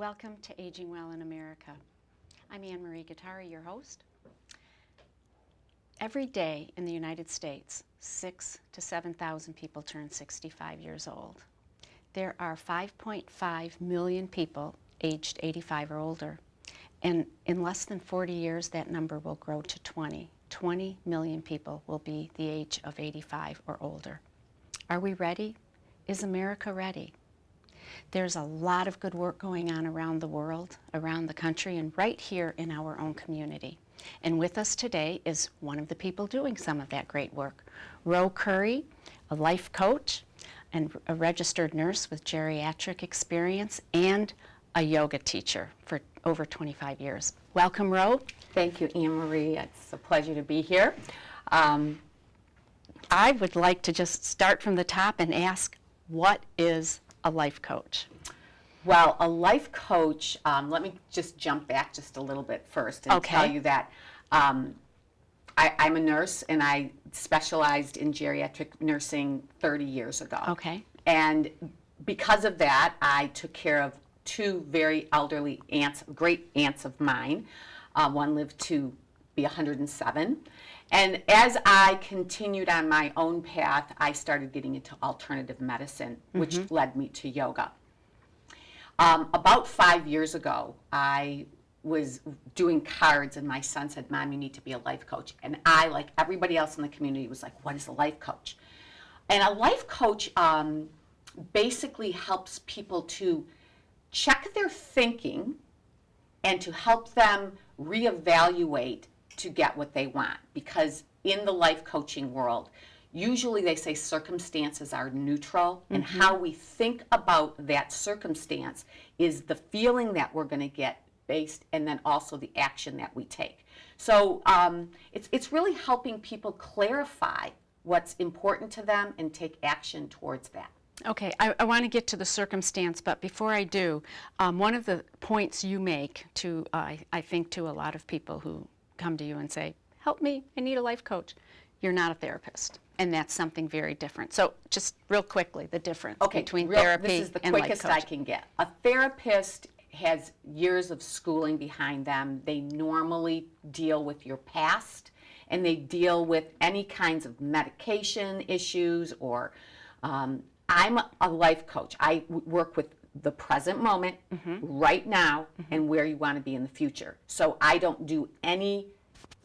Welcome to Aging Well in America. I'm Marie Gattari, your host. Every day in the United States, 6,000 to 7,000 people turn 65 years old. There are 5.5 million people aged 85 or older, and in less than 40 years that number will grow to 20. 20 million people will be the age of 85 or older. Are we ready? Is America ready? There's a lot of good work going on around the world, around the country, and right here in our own community. And with us today is one of the people doing some of that great work, Coury, a life coach and a registered nurse with geriatric experience and a yoga teacher for over 25 years. Welcome, Ro. Thank you, Anne-Marie. It's a pleasure to be here. I would like to just start from the top and ask, what is a life coach? Well, a life coach, let me just jump back just a little bit first and tell you that I'm a nurse and I specialized in geriatric nursing 30 years ago. Okay. And because of that, I took care of two very elderly aunts, great aunts of mine. One lived to be 107. And as I continued on my own path, I started getting into alternative medicine, which led me to yoga. About 5 years ago, I was doing cards, and my son said, "Mom, you need to be a life coach." And I, like everybody else in the community, was like, "What is a life coach?" And a life coach basically helps people to check their thinking and to help them reevaluate to get what they want. Because in the life coaching world, usually they say circumstances are neutral, and how we think about that circumstance is the feeling that we're going to get based, and then also the action that we take. So it's really helping people clarify what's important to them and take action towards that. Okay, I want to get to the circumstance, but before I do, one of the points you make to, I think, to a lot of people who come to you and say, "Help me, I need a life coach," you're not a therapist, and that's something very different. So just real quickly, the difference between therapy this is the and life quickest coaching. I can get. A therapist has years of schooling behind them. They normally deal with your past, and they deal with any kinds of medication issues or I'm a life coach. I work with the present moment, right now, and where you want to be in the future. So I don't do any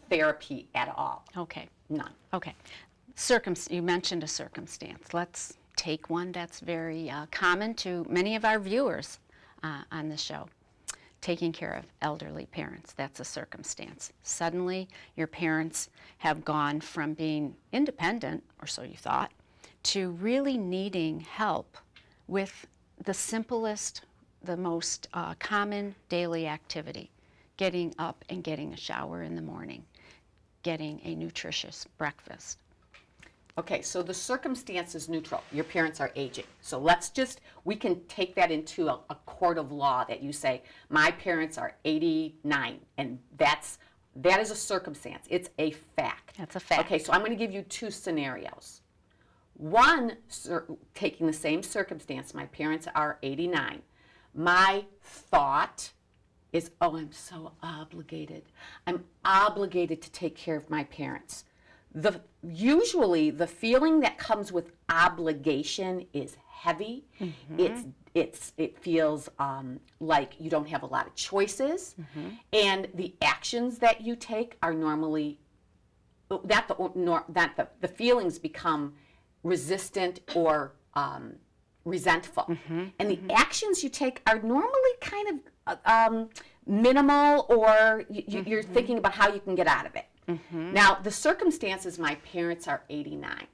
therapy at all. Okay. None. Okay. You mentioned a circumstance. Let's take one that's very common to many of our viewers on the show. Taking care of elderly parents. That's a circumstance. Suddenly, your parents have gone from being independent, or so you thought, to really needing help with the simplest, the most common daily activity, getting up and getting a shower in the morning, getting a nutritious breakfast. Okay, so the circumstance is neutral. Your parents are aging. So we can take that into a court of law that you say, my parents are 89, and that is a circumstance. It's a fact. That's a fact. Okay, so I'm going to give you two scenarios. One, taking the same circumstance, my parents are 89. My thought is, oh, I'm so obligated. I'm obligated to take care of my parents. Usually the feeling that comes with obligation is heavy. It feels like you don't have a lot of choices, and the actions that you take are normally the feelings become resistant or resentful. And the actions you take are normally kind of minimal, or you're thinking about how you can get out of it. Now, the circumstances, my parents are 89.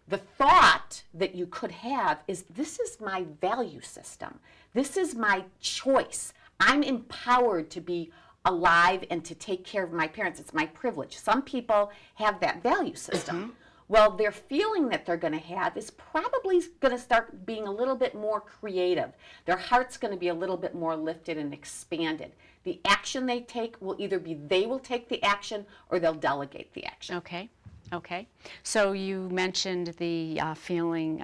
The thought that you could have is, this is my value system. This is my choice. I'm empowered to be alive and to take care of my parents. It's my privilege. Some people have that value system. Well, their feeling that they're going to have is probably going to start being a little bit more creative. Their heart's going to be a little bit more lifted and expanded. The action they take will either be they will take the action or they'll delegate the action. Okay. Okay. So you mentioned the feeling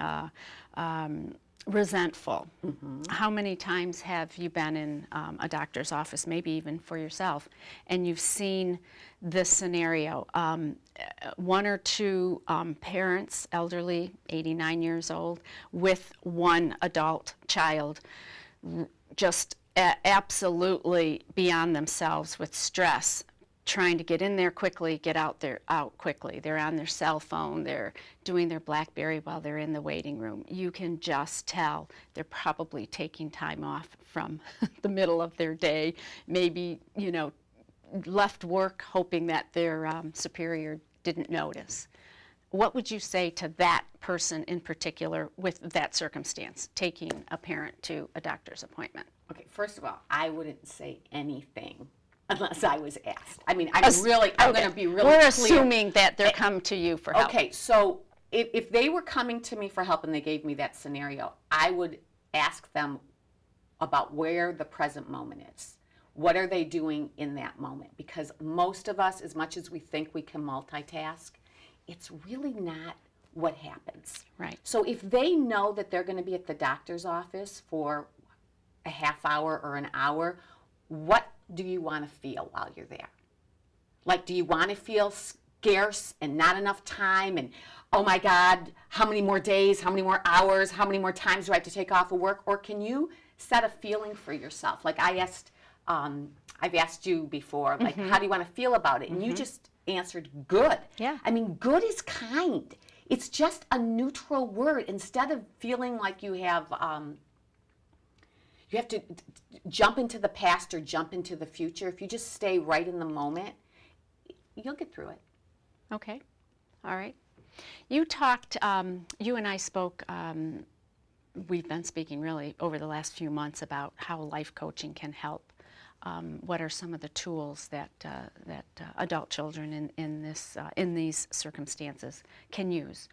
resentful. How many times have you been in a doctor's office, maybe even for yourself, and you've seen this scenario? One or two parents, elderly, 89 years old, with one adult child, just absolutely beyond themselves with stress, trying to get in there quickly, get out quickly. They're on their cell phone, they're doing their BlackBerry while they're in the waiting room. You can just tell they're probably taking time off from the middle of their day, maybe, left work hoping that their superior didn't notice. What would you say to that person in particular with that circumstance, taking a parent to a doctor's appointment? Okay, first of all, I wouldn't say anything unless I was asked. I mean, I'm going to be really We're clear. assuming that they're come to you for help. Okay, so if they were coming to me for help and they gave me that scenario, I would ask them about where the present moment is. What are they doing in that moment? Because most of us, as much as we think we can multitask, it's really not what happens. Right. So if they know that they're going to be at the doctor's office for a half hour or an hour, what do you want to feel while you're there? Like, do you want to feel scarce and not enough time and, oh my God, how many more days, how many more hours, how many more times do I have to take off of work? Or can you set a feeling for yourself? Like I've asked you before, like, how do you want to feel about it? And you just answered good. Yeah. I mean, good is kind. It's just a neutral word. Instead of feeling like you have to jump into the past or jump into the future, if you just stay right in the moment, you'll get through it. Okay. All right. You talked, you and I spoke, we've been speaking really over the last few months about how life coaching can help. What are some of the tools that adult children in these circumstances can use?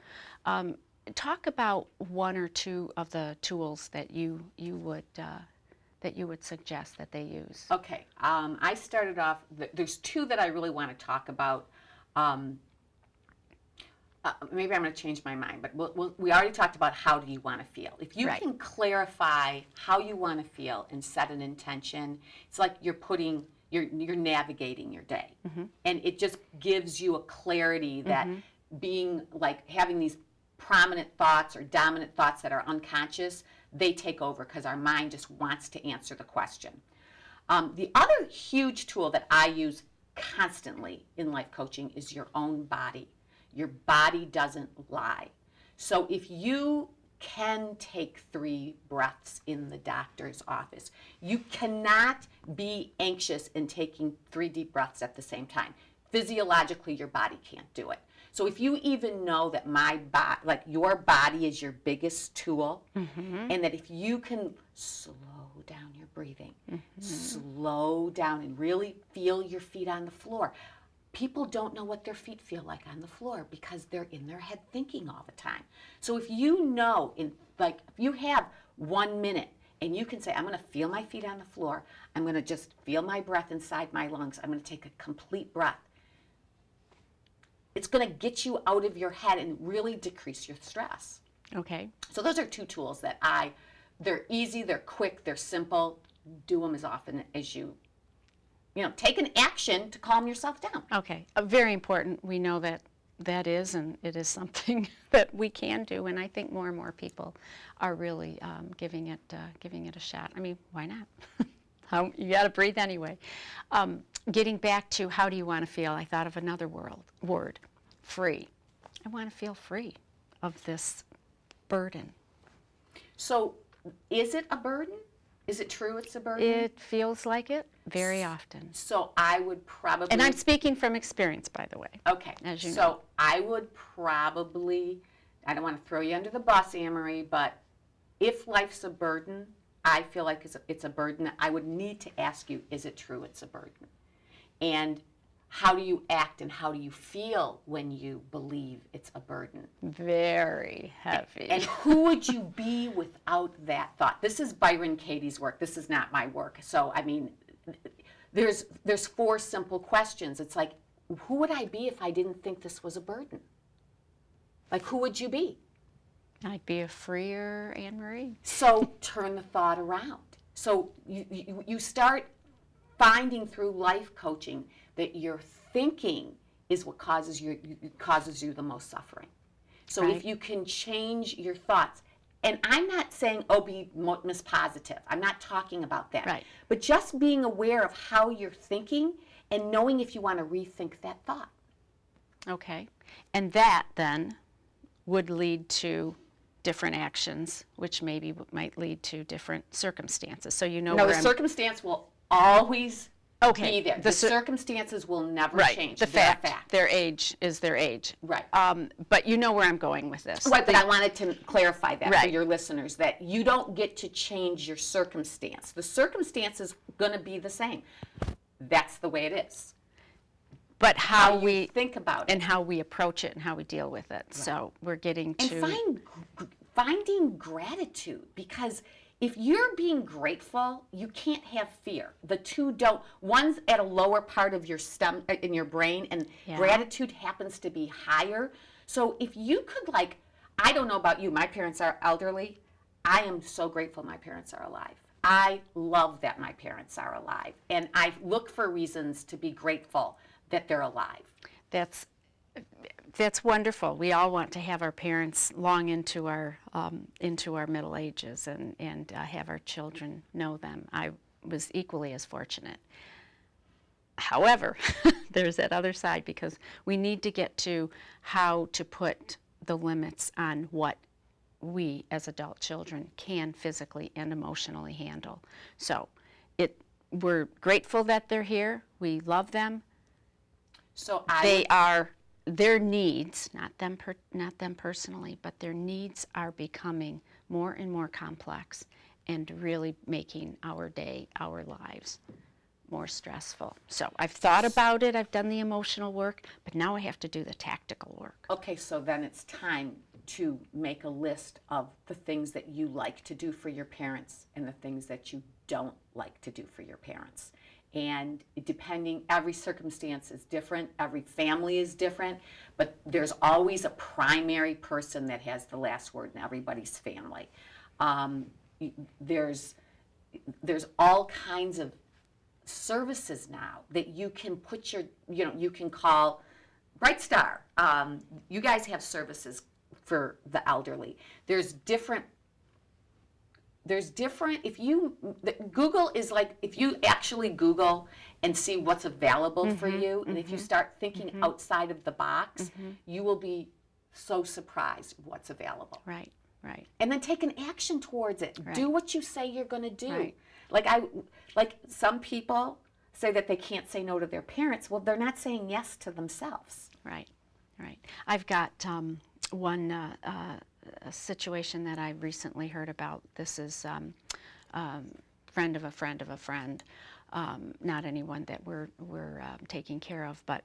Talk about one or two of the tools that you would suggest that they use. Okay, I started off. There's two that I really want to talk about. Maybe I'm going to change my mind, but we already talked about how do you want to feel. If you can clarify how you want to feel and set an intention, it's like you're navigating your day, and it just gives you a clarity that being like having these prominent thoughts or dominant thoughts that are unconscious, they take over because our mind just wants to answer the question. The other huge tool that I use constantly in life coaching is your own body. Your body doesn't lie. So if you can take 3 breaths in the doctor's office, you cannot be anxious in taking 3 deep breaths at the same time. Physiologically, your body can't do it. So if you even know that your body is your biggest tool, and that if you can slow down your breathing, slow down and really feel your feet on the floor. People don't know what their feet feel like on the floor because they're in their head thinking all the time. So if you know, if you have 1 minute and you can say, I'm going to feel my feet on the floor, I'm going to just feel my breath inside my lungs, I'm going to take a complete breath. It's going to get you out of your head and really decrease your stress. Okay. So those are 2 tools that they're easy, they're quick, they're simple. Do them as often as you take an action to calm yourself down. Okay. Very important. We know that is, and it is something that we can do, and I think more and more people are really giving it a shot. I mean, why not? You got to breathe anyway. Getting back to how do you want to feel, I thought of another word, free. I want to feel free of this burden. So is it a burden? Is it true it's a burden? It feels like it very often. So I would probably... And I'm speaking from experience, by the way. Okay. As you know. So I would probably, I don't want to throw you under the bus, Anne-Marie, but if life's a burden, I feel like it's a burden. I would need to ask you, is it true it's a burden? And how do you act and how do you feel when you believe it's a burden? Very heavy. And who would you be without that thought? This is Byron Katie's work. This is not my work. So, I mean, there's 4 simple questions. It's like, who would I be if I didn't think this was a burden? Like, who would you be? I'd be a freer Anne Marie. So turn the thought around. So you start finding through life coaching that your thinking is what causes you the most suffering. So Right. if you can change your thoughts, and I'm not saying, oh, be Miss Positive. I'm not talking about that. Right. But just being aware of how you're thinking and knowing if you want to rethink that thought. Okay. And that then would lead to different actions, which maybe might lead to different circumstances. So you know No, where the I'm... circumstance will always Okay. be there. The circumstances will never Right. change. The They're a fact. Their age is their age. Right. But you know where I'm going with this. Right, but I wanted to clarify that for Right. your listeners, that you don't get to change your circumstance. The circumstance is going to be the same. That's the way it is. But how you we think about it. and how we approach it and how we deal with it. So we're getting to... And finding gratitude, because if you're being grateful, you can't have fear. The two don't. One's at a lower part of your stomach, in your brain, and Yeah. gratitude happens to be higher. So if you could, like, I don't know about you, my parents are elderly. I am so grateful my parents are alive. I love that my parents are alive, and I look for reasons to be grateful that they're alive. That's wonderful. We all want to have our parents long into our middle ages and have our children know them. I was equally as fortunate. However, there's that other side, because we need to get to how to put the limits on what we as adult children can physically and emotionally handle. So we're grateful that they're here. We love them. So Their needs, not them personally, but their needs are becoming more and more complex and really making our day, our lives more stressful. So I've thought about it, I've done the emotional work, but now I have to do the tactical work. Okay, so then it's time to make a list of the things that you like to do for your parents and the things that you don't like to do for your parents. And every circumstance is different, every family is different, but there's always a primary person that has the last word in everybody's family. There's all kinds of services now that you can put you can call Bright Star. You guys have services for the elderly. Google is like, if you actually Google and see what's available for you, and if you start thinking outside of the box, you will be so surprised what's available. Right. And then take an action towards it. Right. Do what you say you're going to do. Right. Like some people say that they can't say no to their parents. Well, they're not saying yes to themselves. Right. I've got one a situation that I recently heard about. This is friend of a friend of a friend, not anyone that we're taking care of, but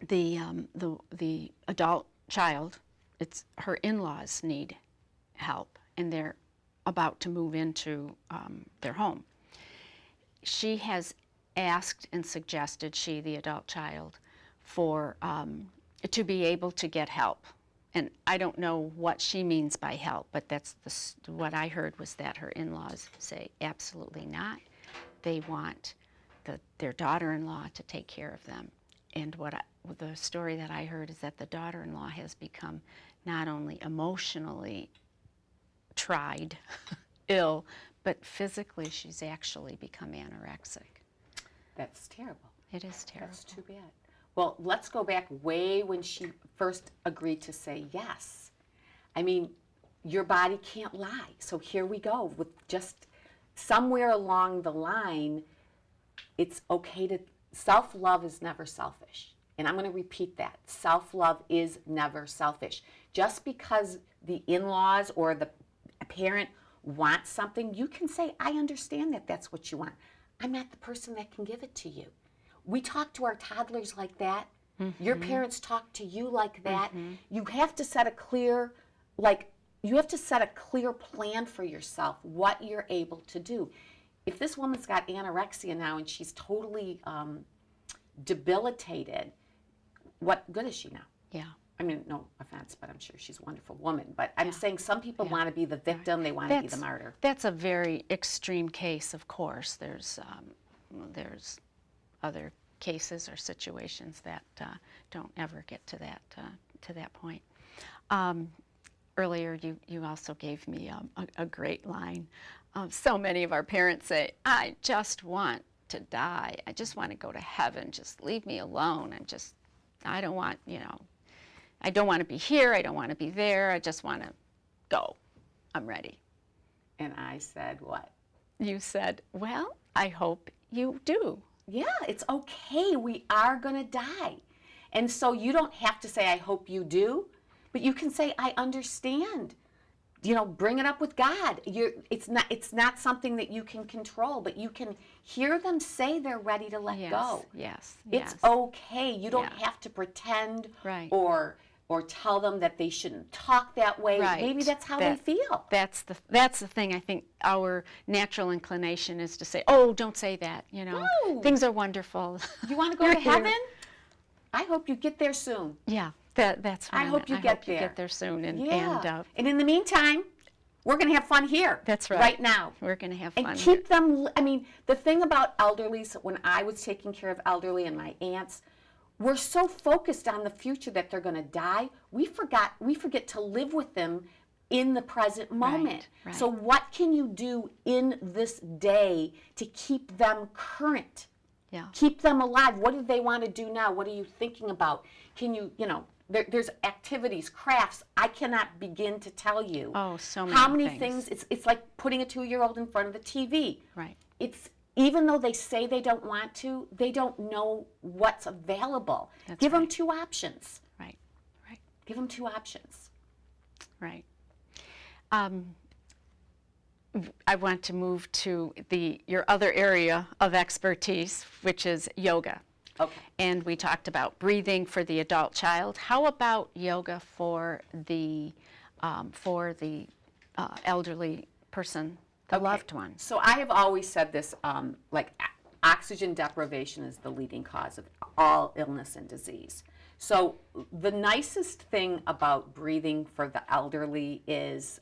the adult child, it's her in-laws need help, and they're about to move into their home. She has asked and suggested, the adult child, for to be able to get help. And I don't know what she means by help, but that's what I heard was that her in-laws say absolutely not. They want their daughter-in-law to take care of them. And the story that I heard is that the daughter-in-law has become not only emotionally tried, ill, but physically she's actually become anorexic. That's terrible. It is terrible. That's too bad. Well, let's go back way when she first agreed to say yes. I mean, your body can't lie. So here we go. With just somewhere along the line, it's okay to, self-love is never selfish. And I'm going to repeat that. Self-love is never selfish. Just because the in-laws or the parent wants something, you can say, I understand that that's what you want. I'm not the person that can give it to you. We talk to our toddlers like that. Your parents talk to you like that. You have to set a clear, plan for yourself, what you're able to do. If this woman's got anorexia now and she's totally debilitated, what good is she now? Yeah. I mean, no offense, but I'm sure she's a wonderful woman. But I'm Yeah. saying some people want to be the victim, they want to be the martyr. That's a very extreme case, of course. There's other cases or situations that don't ever get to that point. Earlier, you also gave me a great line. So many of our parents say, "I just want to die. I just want to go to heaven. Just leave me alone. I don't want, I don't want to be here. I don't want to be there. I just want to go. I'm ready." And I said, what? You said, "Well, I hope you do." Yeah, it's okay. We are going to die. And so you don't have to say, "I hope you do," but you can say, "I understand." Bring it up with God. It's not something that you can control, but you can hear them say they're ready to let go. Yes. It's okay. You don't have to pretend Right. or tell them that they shouldn't talk that way. Right. Maybe that's how they feel. That's the thing. I think our natural inclination is to say, "Oh, don't say that. No. Things are wonderful." You want to go to heaven? I hope you get there soon. Yeah, that's what I hope you get there. You get there soon. And in the meantime, we're going to have fun here. That's right. Right now. We're going to have fun. And keep them, the thing about elderly, so when I was taking care of elderly and my aunts, we're so focused on the future that they're going to die, we forget to live with them in the present moment. Right. So what can you do in this day to keep them current? Yeah. Keep them alive. What do they want to do now? What are you thinking about? Can you, there's activities, crafts. I cannot begin to tell you. Oh, so many how many things. It's like putting a 2-year-old in front of the TV. Right. Even though they say they don't want to, they don't know what's available. That's Give them right. 2 options. Right. Give them 2 options. Right. I want to move to your other area of expertise, which is yoga. Okay. And we talked about breathing for the adult child. How about yoga for the elderly person, the loved one? So I have always said this, oxygen deprivation is the leading cause of all illness and disease. So the nicest thing about breathing for the elderly is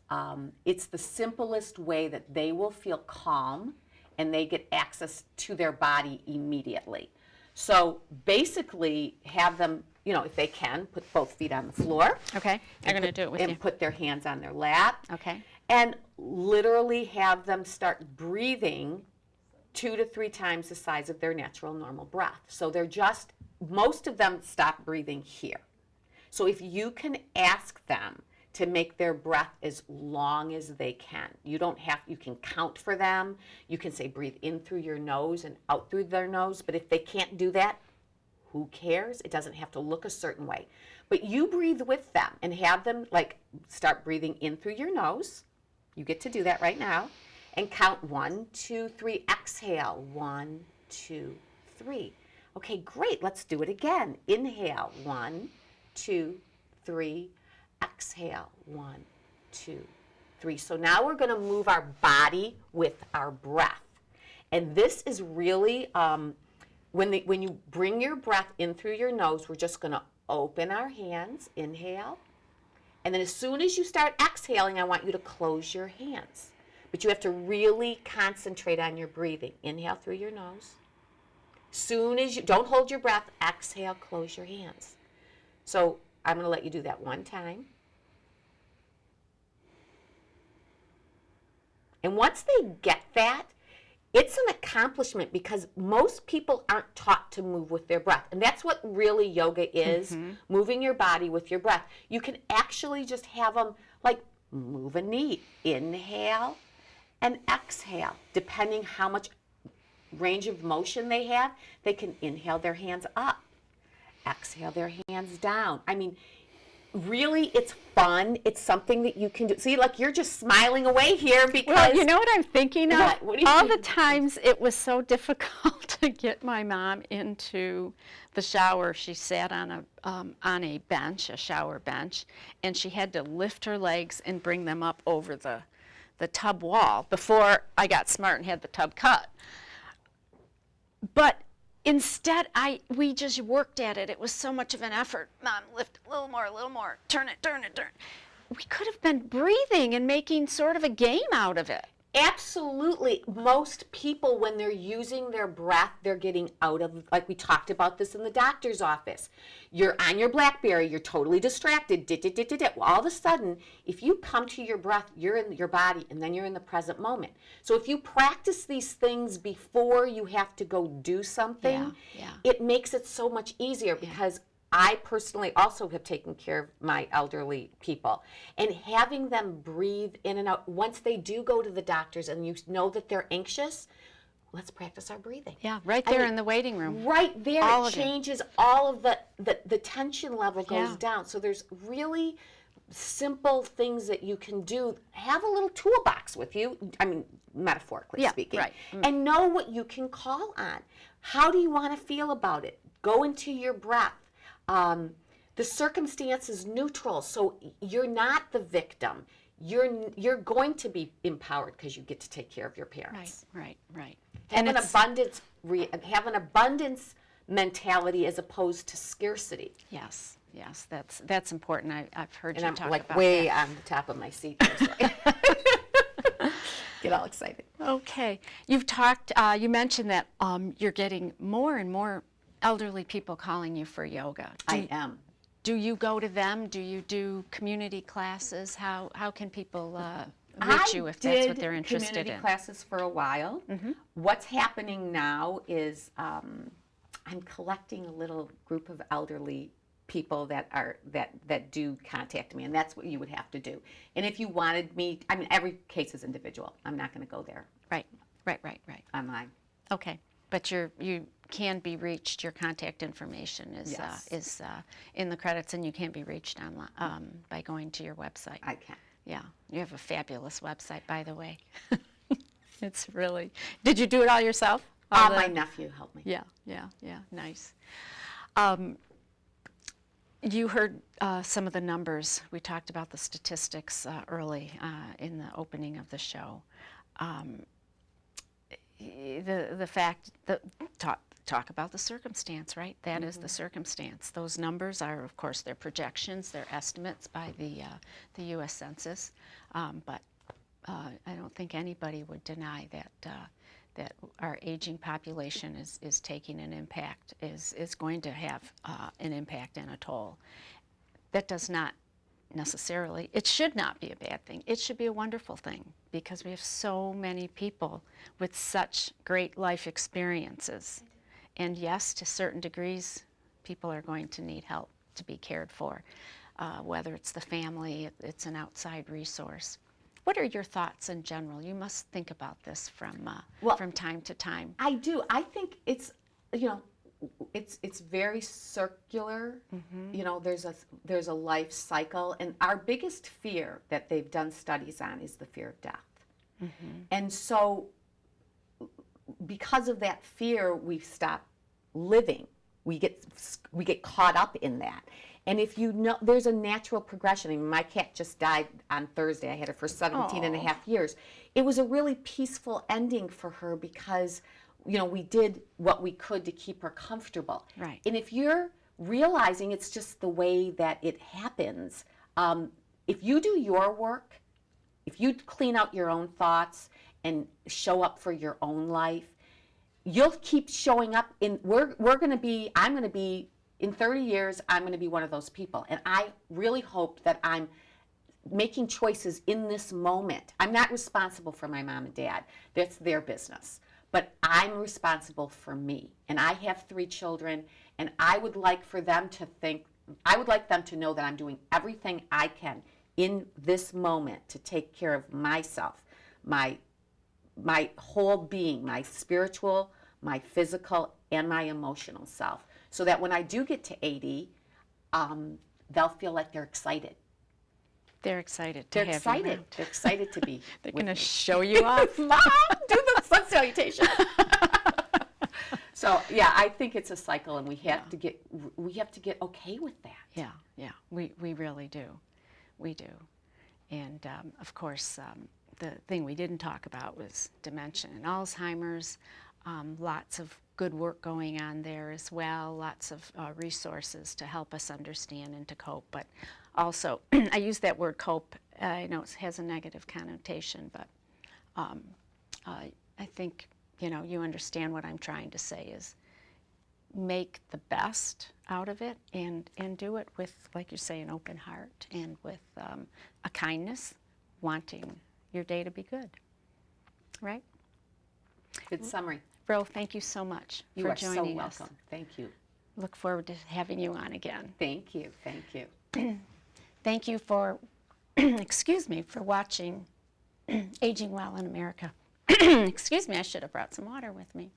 it's the simplest way that they will feel calm and they get access to their body immediately. So basically have them, if they can, put both feet on the floor. Okay, I'm going to do it with you. And put their hands on their lap. Okay. And literally have them start breathing 2 to 3 times the size of their natural normal breath. So most of them stop breathing here. So if you can ask them to make their breath as long as they can. You can count for them. You can say breathe in through your nose and out through their nose. But if they can't do that, who cares? It doesn't have to look a certain way. But you breathe with them and have them start breathing in through your nose. You get to do that right now. And count 1, 2, 3, exhale. 1, 2, 3. Okay, great. Let's do it again. Inhale. 1, 2, 3. Exhale. 1, 2, 3. So now we're going to move our body with our breath. And this is really, when you bring your breath in through your nose, we're just going to open our hands. Inhale. And then as soon as you start exhaling, I want you to close your hands. But you have to really concentrate on your breathing. Inhale through your nose. Soon as don't hold your breath, exhale, close your hands. So I'm going to let you do that one time. And once they get that, it's an accomplishment because most people aren't taught to move with their breath. And that's what really yoga is, moving your body with your breath. You can actually just have them move a knee. Inhale and exhale. Depending how much range of motion they have, they can inhale their hands up, exhale their hands down. I mean, really, it's fun. It's something that you can do. See, you're just smiling away here because... Well, you know what I'm thinking of? What do you All think? the times it was so difficult to get my mom into the shower. She sat on a bench, a shower bench, and she had to lift her legs and bring them up over the tub wall before I got smart and had the tub cut. But instead, we just worked at it. It was so much of an effort. Mom, lift a little more, turn it. We could have been breathing and making sort of a game out of it. Absolutely. Most people, when they're using their breath, they're getting out of, like we talked about this in the doctor's office. You're on your BlackBerry, you're totally distracted. Well, all of a sudden, if you come to your breath, you're in your body, and then you're in the present moment. So if you practice these things before you have to go do something, it makes it so much easier because I personally also have taken care of my elderly people, and having them breathe in and out. Once they do go to the doctors and you know that they're anxious, let's practice our breathing. Yeah, right there in the waiting room. Right there, it changes all of the tension level goes down. So there's really simple things that you can do. Have a little toolbox with you, I mean, metaphorically speaking, right. And know what you can call on. How do you want to feel about it? Go into your breath. The circumstance is neutral, so you're not the victim. You're going to be empowered because you get to take care of your parents. Right. Have an abundance mentality as opposed to scarcity. Yes, that's important. I've heard you talk about that. And I'm like way on the top of my seat here, so get all excited. Okay, you mentioned that you're getting more and more elderly people calling you for yoga. I am. Do you go to them? Do you do community classes? How can people reach you if that's what they're interested in? I did community classes for a while. Mm-hmm. What's happening now is I'm collecting a little group of elderly people that do contact me, and that's what you would have to do. And if you wanted me, I mean, every case is individual. I'm not going to go there. Right. Online. Okay. But you can be reached. Your contact information is in the credits, and you can be reached online by going to your website. I can. Yeah, you have a fabulous website, by the way. It's really. Did you do it all yourself? My nephew helped me. Yeah. Nice. You heard some of the numbers. We talked about the statistics early in the opening of the show. The fact that talk about the circumstance, right? That is the circumstance. Those numbers are, of course, they're projections, they're estimates by the U.S. Census, but I don't think anybody would deny that our aging population is taking an impact, is going to have an impact and a toll. That does not necessarily, it should not be a bad thing. It should be a wonderful thing because we have so many people with such great life experiences. And yes, to certain degrees, people are going to need help to be cared for, whether it's the family, it's an outside resource. What are your thoughts in general? You must think about this from time to time. I do. I think it's, it's very circular. Mm-hmm. There's a life cycle, and our biggest fear that they've done studies on is the fear of death. Mm-hmm. And so because of that fear, we stop living. We get caught up in that. And if you know, there's a natural progression. I mean, my cat just died on Thursday. I had her for 17 and a half years. It was a really peaceful ending for her because, we did what we could to keep her comfortable. Right. And if you're realizing it's just the way that it happens, if you do your work, if you clean out your own thoughts and show up for your own life, you'll keep showing up in, I'm going to be, in 30 years, I'm going to be one of those people. And I really hope that I'm making choices in this moment. I'm not responsible for my mom and dad. That's their business. But I'm responsible for me. And I have 3 children, and I would like for them to know that I'm doing everything I can in this moment to take care of myself, my whole being, my spiritual, my physical, and my emotional self. So that when I do get to 80, they'll feel like they're excited. They're excited to have you around. They're excited to be They're going to show you off. Mom, do the sun salutation. So, yeah, I think it's a cycle, and we have to get okay with that. Yeah, we really do. We do. And, of course, the thing we didn't talk about was dementia and Alzheimer's. Lots of good work going on there as well, lots of resources to help us understand and to cope. But also, I use that word cope, I know it has a negative connotation, but I think, you understand what I'm trying to say is make the best out of it and do it with, like you say, an open heart and with a kindness, wanting your day to be good, right? Good summary. Ro, thank you so much You for are so joining us. welcome. Thank you. Look forward to having you on again. Thank you. Thank you. Thank you for, excuse me, for watching Aging Well in America. Excuse me, I should have brought some water with me.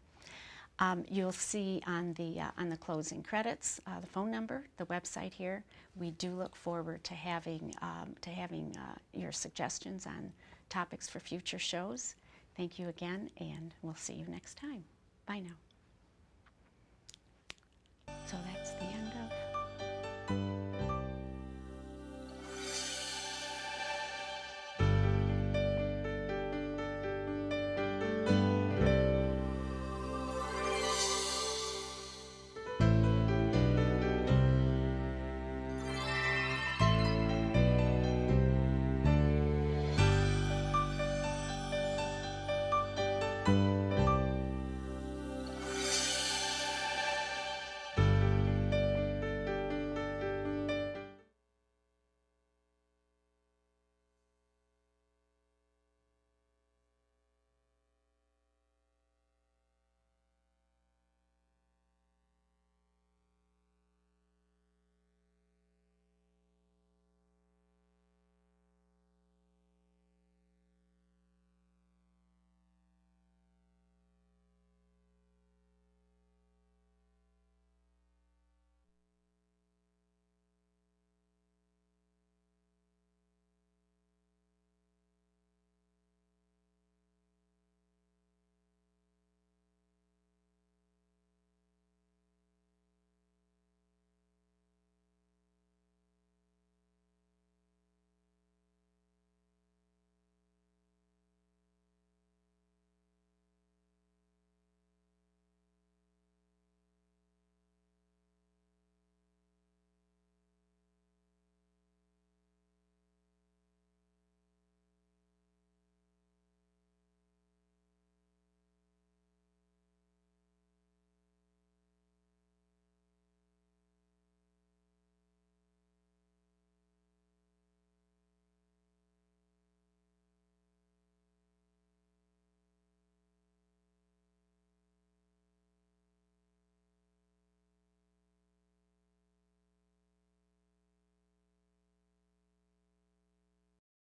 You'll see on the closing credits the phone number, the website here. We do look forward to having your suggestions on topics for future shows. Thank you again, and we'll see you next time. Bye now.